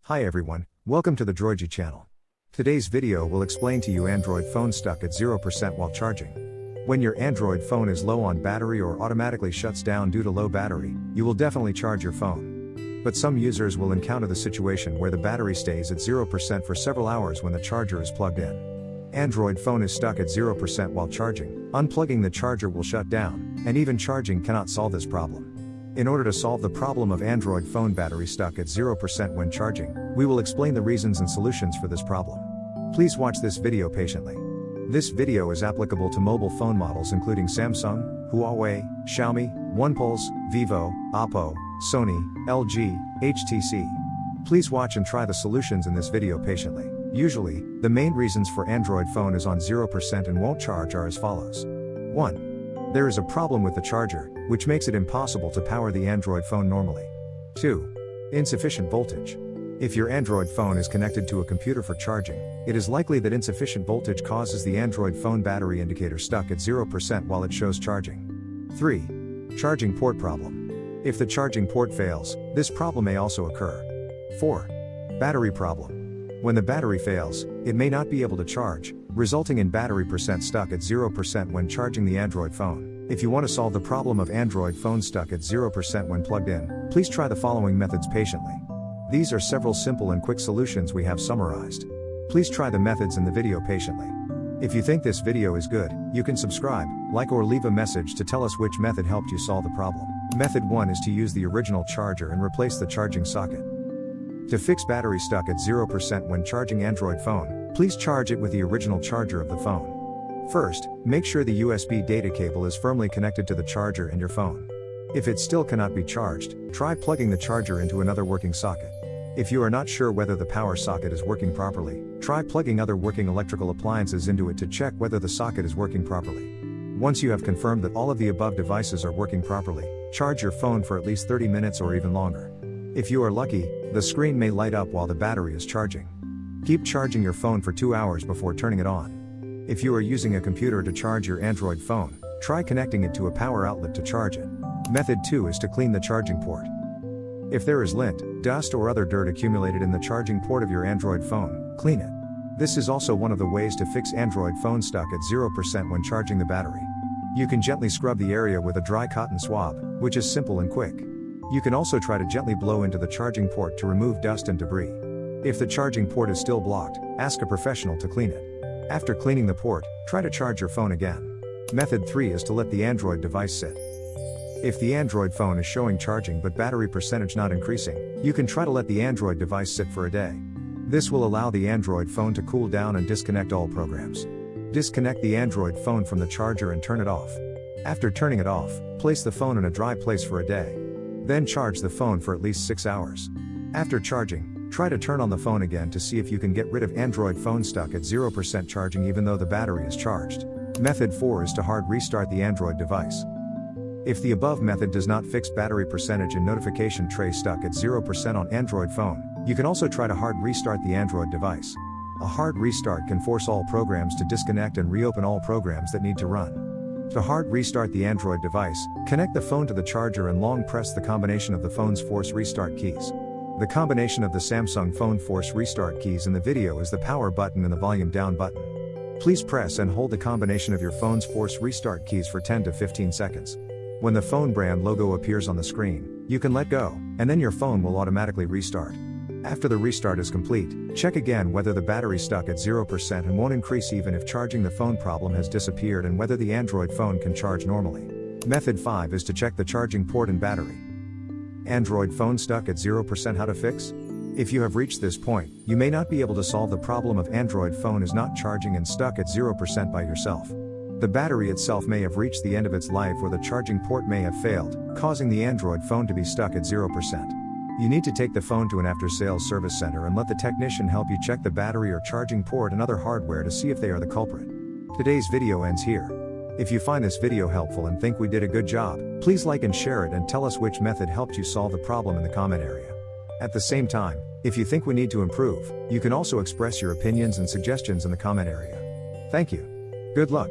Hi everyone, welcome to the Droidy channel. Today's video will explain to you Android phone stuck at 0% while charging. When your Android phone is low on battery or automatically shuts down due to low battery, you will definitely charge your phone. But some users will encounter the situation where the battery stays at 0% for several hours when the charger is plugged in. Android phone is stuck at 0% while charging, unplugging the charger will shut down, and even charging cannot solve this problem. In order to solve the problem of Android phone battery stuck at 0% when charging, we will explain the reasons and solutions for this problem. Please watch this video patiently. This video is applicable to mobile phone models including Samsung, Huawei, Xiaomi, OnePlus, Vivo, Oppo, Sony, LG, HTC. Please watch and try the solutions in this video patiently. Usually, the main reasons for Android phone is on 0% and won't charge are as follows. 1. There is a problem with the charger, which makes it impossible to power the Android phone normally. 2. Insufficient voltage. If your Android phone is connected to a computer for charging, it is likely that insufficient voltage causes the Android phone battery indicator stuck at 0% while it shows charging. 3. Charging port problem. If the charging port fails, this problem may also occur. 4. Battery problem. When the battery fails, it may not be able to charge, resulting in battery percent stuck at 0% when charging the Android phone. If you want to solve the problem of Android phone stuck at 0% when plugged in, please try the following methods patiently. These are several simple and quick solutions we have summarized. Please try the methods in the video patiently. If you think this video is good, you can subscribe, like or leave a message to tell us which method helped you solve the problem. Method 1 is to use the original charger and replace the charging socket. To fix battery stuck at 0% when charging Android phone, please charge it with the original charger of the phone. First, make sure the USB data cable is firmly connected to the charger and your phone. If it still cannot be charged, try plugging the charger into another working socket. If you are not sure whether the power socket is working properly, try plugging other working electrical appliances into it to check whether the socket is working properly. Once you have confirmed that all of the above devices are working properly, charge your phone for at least 30 minutes or even longer. If you are lucky, the screen may light up while the battery is charging. Keep charging your phone for 2 hours before turning it on. If you are using a computer to charge your Android phone, try connecting it to a power outlet to charge it. Method 2 is to clean the charging port. If there is lint, dust or other dirt accumulated in the charging port of your Android phone, clean it. This is also one of the ways to fix Android phone stuck at 0% when charging the battery. You can gently scrub the area with a dry cotton swab, which is simple and quick. You can also try to gently blow into the charging port to remove dust and debris. If the charging port is still blocked, ask a professional to clean it. After cleaning the port, try to charge your phone again. Method 3 is to let the Android device sit. If the Android phone is showing charging but battery percentage not increasing, you can try to let the Android device sit for a day. This will allow the Android phone to cool down and disconnect all programs. Disconnect the Android phone from the charger and turn it off. After turning it off, place the phone in a dry place for a day. Then charge the phone for at least 6 hours. After charging, try to turn on the phone again to see if you can get rid of Android phone stuck at 0% charging even though the battery is charged. Method 4 is to hard restart the Android device. If the above method does not fix battery percentage and notification tray stuck at 0% on Android phone, you can also try to hard restart the Android device. A hard restart can force all programs to disconnect and reopen all programs that need to run. To hard restart the Android device, connect the phone to the charger and long press the combination of the phone's force restart keys. The combination of the Samsung phone force restart keys in the video is the power button and the volume down button. Please press and hold the combination of your phone's force restart keys for 10 to 15 seconds. When the phone brand logo appears on the screen, you can let go, and then your phone will automatically restart. After the restart is complete, check again whether the battery stuck at 0% and won't increase even if charging the phone problem has disappeared and whether the Android phone can charge normally. Method 5 is to check the charging port and battery. Android phone stuck at 0% how to fix? If you have reached this point, you may not be able to solve the problem of Android phone is not charging and stuck at 0% by yourself. The battery itself may have reached the end of its life or the charging port may have failed, causing the Android phone to be stuck at 0%. You need to take the phone to an after-sales service center and let the technician help you check the battery or charging port and other hardware to see if they are the culprit. Today's video ends here. If you find this video helpful and think we did a good job, please like and share it and tell us which method helped you solve the problem in the comment area. At the same time, if you think we need to improve, you can also express your opinions and suggestions in the comment area. Thank you. Good luck.